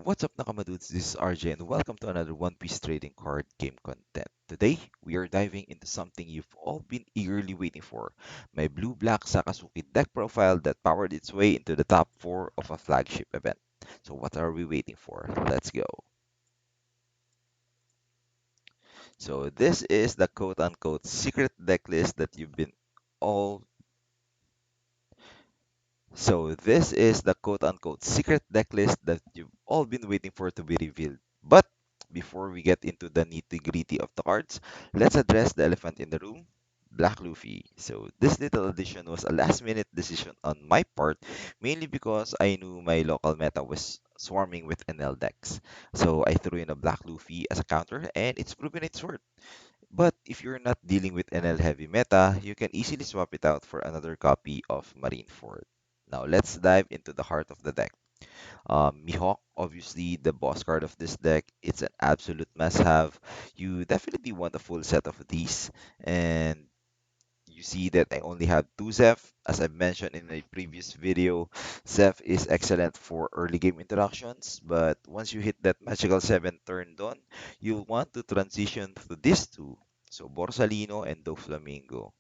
What's up, Nakamadudes? This is RJ, and welcome to another One Piece trading card game content. Today, we are diving into something you've all been eagerly waiting for, my Blue-Black Sakazuki deck profile that powered its way into the top 4 of a flagship event. So what are we waiting for? Let's go. So this is the quote-unquote secret deck list that you've been all So this is the quote-unquote secret deck list that you've all been waiting for to be revealed. But before we get into the nitty-gritty of the cards, let's address the elephant in the room, Black Luffy. So this little addition was a last-minute decision on my part, mainly because I knew my local meta was swarming with NL decks. So I threw in a Black Luffy as a counter, and it's proven its worth. But if you're not dealing with NL heavy meta, you can easily swap it out for another copy of Marineford. Now let's dive into the heart of the deck. Mihawk, obviously the boss card of this deck. It's an absolute must-have. You definitely want a full set of these, and you see that I only have two Zeph. As I mentioned in my previous video, Zeph is excellent for early game interactions, but once you hit that magical 7 turn on, you'll want to transition to these two, so Borsalino and Doflamingo.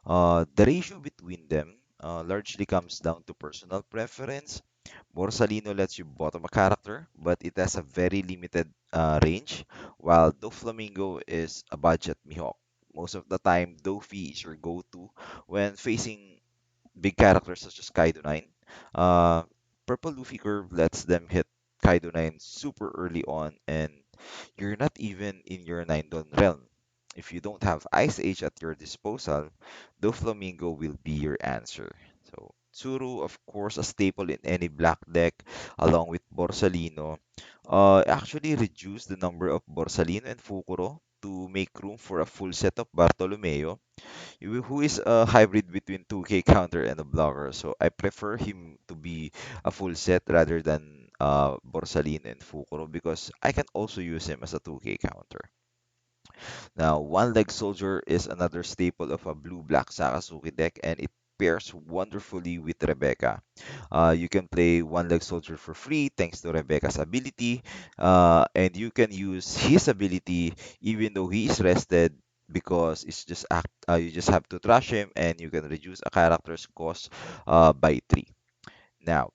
The ratio between them largely comes down to personal preference. Borsalino lets you bottom a character, but it has a very limited range, while Doflamingo is a budget Mihawk. Most of the time, Dofi is your go-to when facing big characters such as Kaido 9. Uh, Purple Luffy Curve lets them hit Kaido 9 super early on, and you're not even in your 9 Don realm. If you don't have Ice Age at your disposal, Doflamingo will be your answer. So, Tsuru, of course, a staple in any black deck, along with Borsalino. Actually reduce the number of Borsalino and Fukuro to make room for a full set of Bartolomeo, who is a hybrid between 2K counter and a blocker. So I prefer him to be a full set rather than Borsalino and Fukuro because I can also use him as a 2K counter. Now, One Leg Soldier is another staple of a blue-black Sakazuki deck, and it pairs wonderfully with Rebecca. You can play One Leg Soldier for free thanks to Rebecca's ability, and you can use his ability even though he is rested because you just have to trash him and you can reduce a character's cost by 3. Now,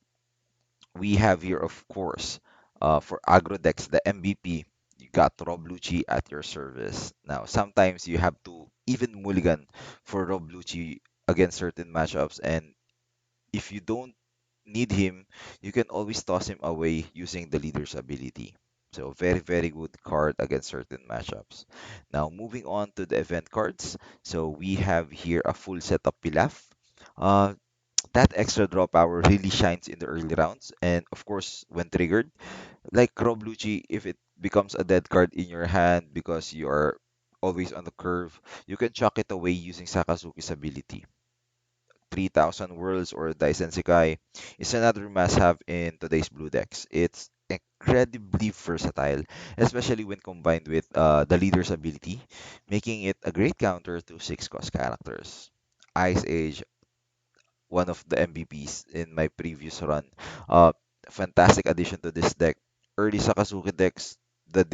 we have here, of course, for aggro decks, the MVP. You got Rob Lucci at your service. Now, sometimes you have to even mulligan for Rob Lucci against certain matchups, and if you don't need him, you can always toss him away using the leader's ability. So, very, very good card against certain matchups. Now, moving on to the event cards. So, we have here a full set of Pilaf. Uh, that extra draw power really shines in the early rounds, and of course, when triggered, like Rob Lucci, if it becomes a dead card in your hand because you are always on the curve, you can chuck it away using Sakazuki's ability. 3000 Worlds or Daisen Sekai is another must-have in today's blue decks. It's incredibly versatile, especially when combined with the leader's ability, making it a great counter to 6 cost characters. Ice Age, one of the MVPs in my previous run. Uh, Fantastic addition to this deck. Early Sakazuki decks that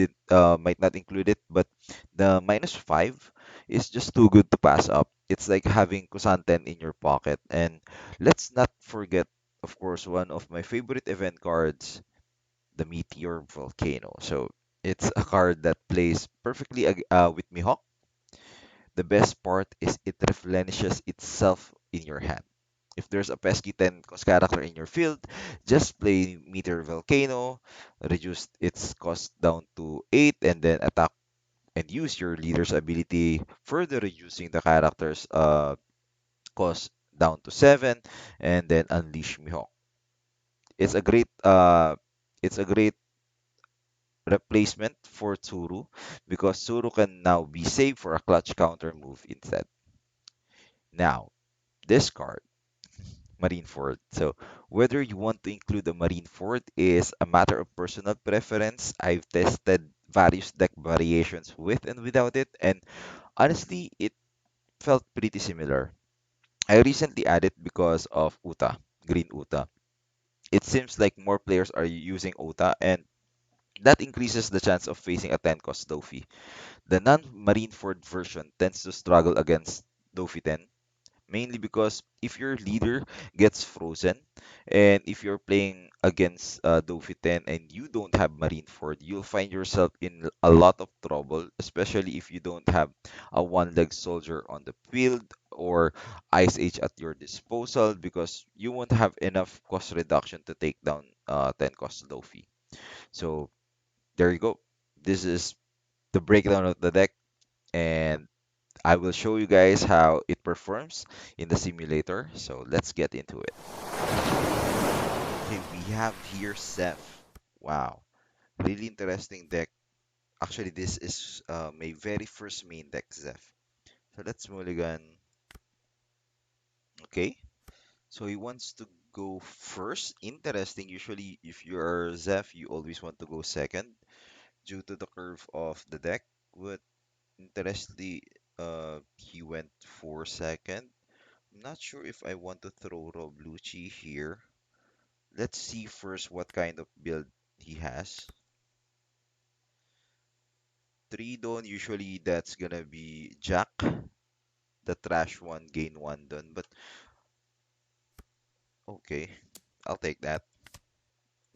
might not include it, but the -5 is just too good to pass up. It's like having Kusanten in your pocket. And let's not forget, of course, one of my favorite event cards, the Meteor Volcano. So it's a card that plays perfectly with Mihawk. The best part is it replenishes itself in your hand. If there's a pesky 10 cost character in your field, just play Meteor Volcano, reduce its cost down to 8, and then attack and use your leader's ability, further reducing the character's cost down to 7, and then unleash Mihawk. It's a great it's a great replacement for Tsuru because Tsuru can now be saved for a clutch counter move instead. Now, this card, Marineford. So whether you want to include a Marineford is a matter of personal preference. I've tested various deck variations with and without it, and honestly, it felt pretty similar. I recently added because of Uta, Green Uta. It seems like more players are using Uta, and That increases the chance of facing a 10 cost Dofi. The non-Marineford version tends to struggle against Dofi 10, mainly because if your leader gets frozen and if you're playing against Dofi 10 and you don't have Marineford, you'll find yourself in a lot of trouble, especially if you don't have a one-leg soldier on the field or Ice Age at your disposal because you won't have enough cost reduction to take down 10 cost Dofi. So there you go. This is the breakdown of the deck, and I will show you guys how it performs in the simulator. So let's get into it. Okay, we have here Zeph. Wow, really interesting deck. Actually, this is my very first main deck, Zeph. So let's mulligan. Okay, so he wants to go first. Interesting. Usually, if you are Zeph, you always want to go second due to the curve of the deck. But interestingly, he went for second. I'm not sure if I want to throw Roblucci here. Let's see first what kind of build he has. Three Dawn, usually that's gonna be Jack, the trash one, gain one Dawn. But okay, I'll take that.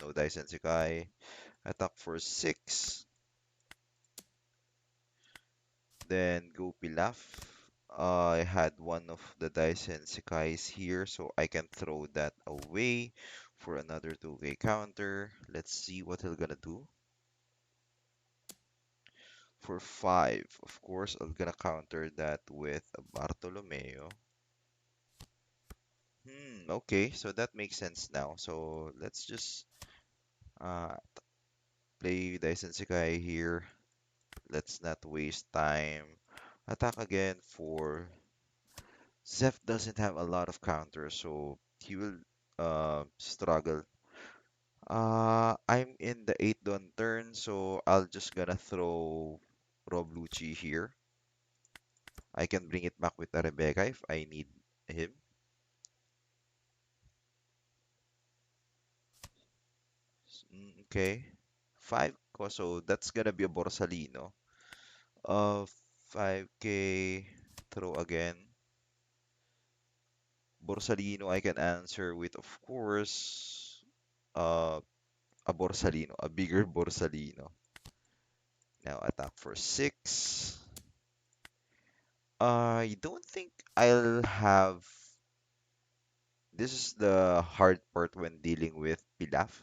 No Dice Sensekai. Attack for 6. Then go Pilaf. I had one of the Dice Sensekais here, so I can throw that away for another 2k counter. Let's see what he'll gonna do. For 5, of course, I'm gonna counter that with a Bartolomeo. Okay, so that makes sense now. So let's just uh, play Dyson Sekai here. Let's not waste time. Attack again for Zeph doesn't have a lot of counters, so he will struggle. I'm in the 8 Dawn turn, so I'll just gonna throw Roblucci here. I can bring it back with a Rebecca if I need him. Okay. 5 ko, so that's gonna be a Borsalino. 5k, throw again. Borsalino, I can answer with, of course, uh, a Borsalino, a bigger Borsalino. Now attack for 6. I don't think I'll have. This is the hard part when dealing with Pilaf.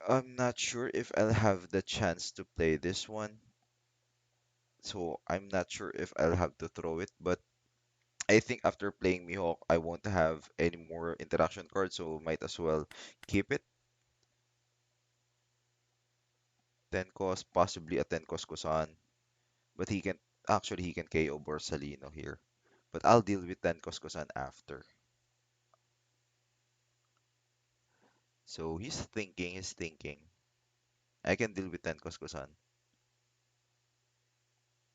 I'm not sure if I'll have the chance to play this one. So I'm not sure if I'll have to throw it, but I think after playing Mihawk, I won't have any more interaction cards, so might as well keep it. 10 cost, possibly a 10 cost Kusan, but he can KO Borsalino here. But I'll deal with 10 cost Kusan after. So he's thinking. I can deal with 10 cost Kusan.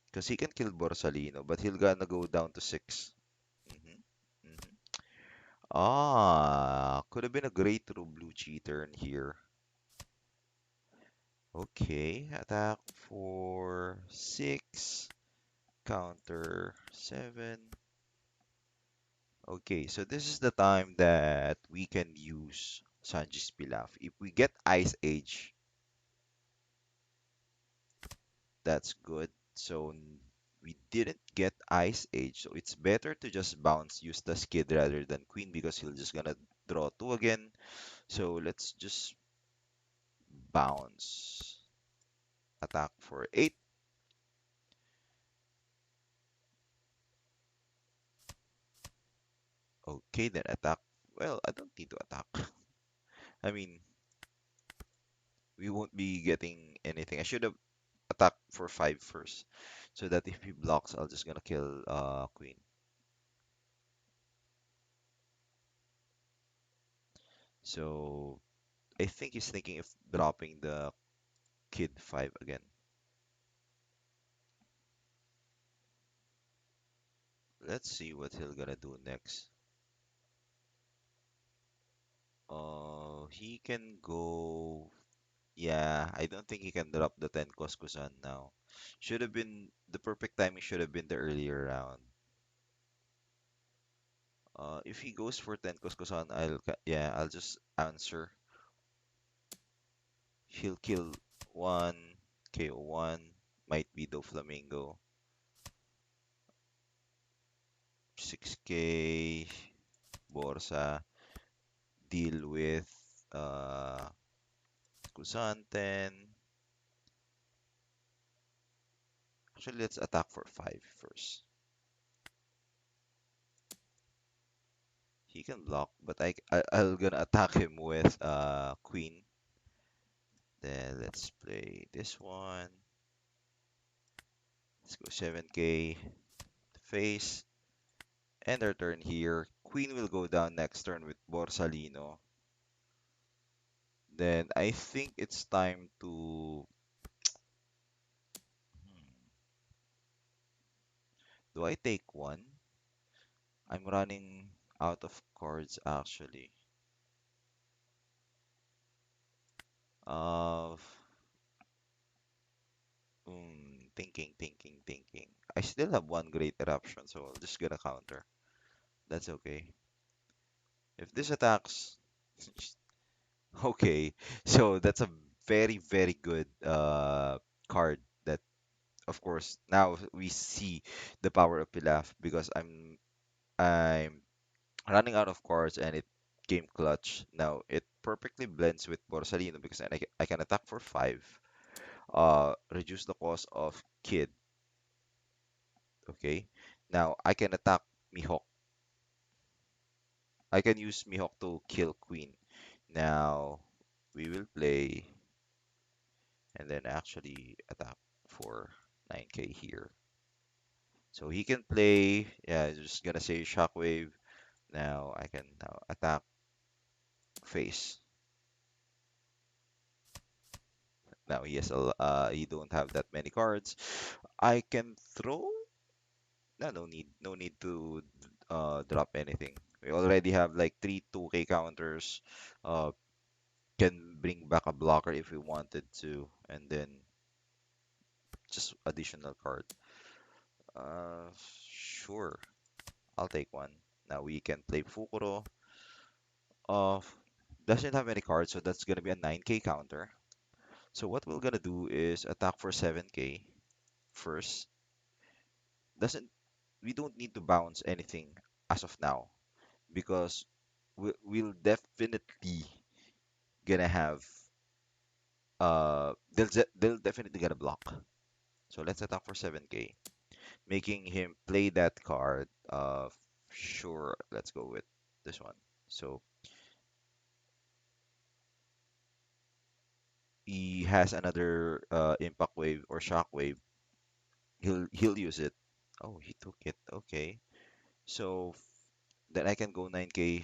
Because he can kill Borsalino, but he'll gonna go down to 6. hmm hmm Could have been a great true blue cheater in here. Okay, attack for 6, counter 7. Okay, so this is the time that we can use Sanji's Pilaf. If we get Ice Age, that's good. So we didn't get Ice Age, so it's better to just bounce, use the Skid rather than Queen because he'll just gonna draw 2 again. So let's just bounce. Attack for 8. Okay, then attack. Well, I don't need to attack. I mean, we won't be getting anything. I should have attacked for 5 first, so that if he blocks, I'll just gonna kill Queen. So I think he's thinking of dropping the Kid 5 again. Let's see what he'll gonna do next. He can go. Yeah, I don't think he can drop the 10 Kuskusan now. Should have been the perfect timing should have been the earlier round. If he goes for 10 Kuskusan, yeah, I'll just answer. He'll kill one, KO one, might be the Flamingo. 6K, Borsa, deal with Kusan 10. Actually, let's attack for 5 first. He can block, but I'll gonna attack him with Queen. Then let's play this one. Let's go 7K face. End our turn here. Queen will go down next turn with Borsalino. Then I think it's time to. Hmm, do I take one? I'm running out of cards actually. Uh, thinking. I still have one great eruption, so I'll just get a counter. That's okay. If this attacks, okay. So that's a very good card that of course now we see the power of Pilaf because I'm running out of cards and it game clutch. Now it perfectly blends with Borsalino because I can attack for 5. Reduce the cost of Kid. Okay. Now I can attack Mihawk. I can use Mihawk to kill Queen. Now we will play and then actually attack for 9k here. So he can play, yeah, just gonna say Shockwave. Now I can now attack face. Now he don't have that many cards. I can throw. No, no need to drop anything. We already have like three 2k counters. Uh, can bring back a blocker if we wanted to, and then just additional card. Sure, I'll take one. Now we can play Fukuro. Uh, doesn't have any cards, so that's gonna be a 9k counter. So what we're gonna do is attack for 7k first. Doesn't we don't need to bounce anything as of now because we'll definitely gonna have they'll definitely get a block. So let's attack for 7k, making him play that card. Sure, let's go with this one. So he has another impact wave or shock wave. He'll use it. Oh, he took it. Okay. So then I can go 9k.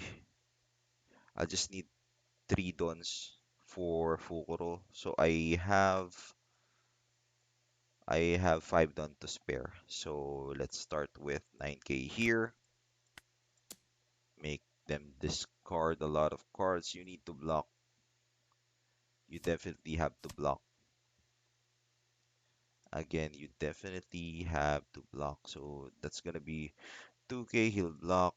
I'll just need 3 dons for Fukuro. So I have 5 don to spare. So let's start with 9k here. Make them discard a lot of cards. You need to block. You definitely have to block. Again, you definitely have to block. So that's gonna be 2k. He'll block.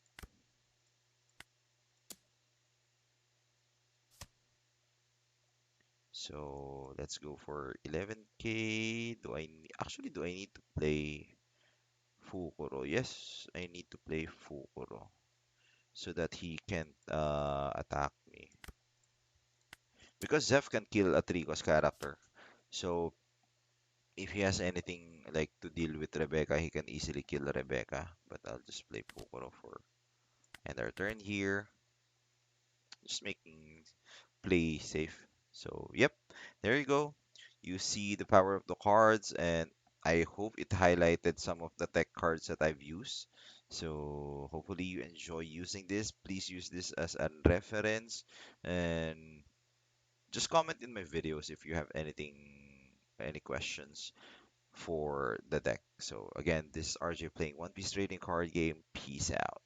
So let's go for 11k. Do I need to play Fukuro? Yes, I need to play Fukuro so that he can't attack me. Because Zeph can kill a 3-cost character. So if he has anything like to deal with Rebecca, he can easily kill Rebecca. But I'll just play Fukuro for end our turn here. Just making play safe. So, yep, there you go. You see the power of the cards, and I hope it highlighted some of the tech cards that I've used. So, hopefully, you enjoy using this. Please use this as a reference and just comment in my videos if you have any questions for the deck. So, again, this is RJ playing One Piece Trading Card Game. Peace out.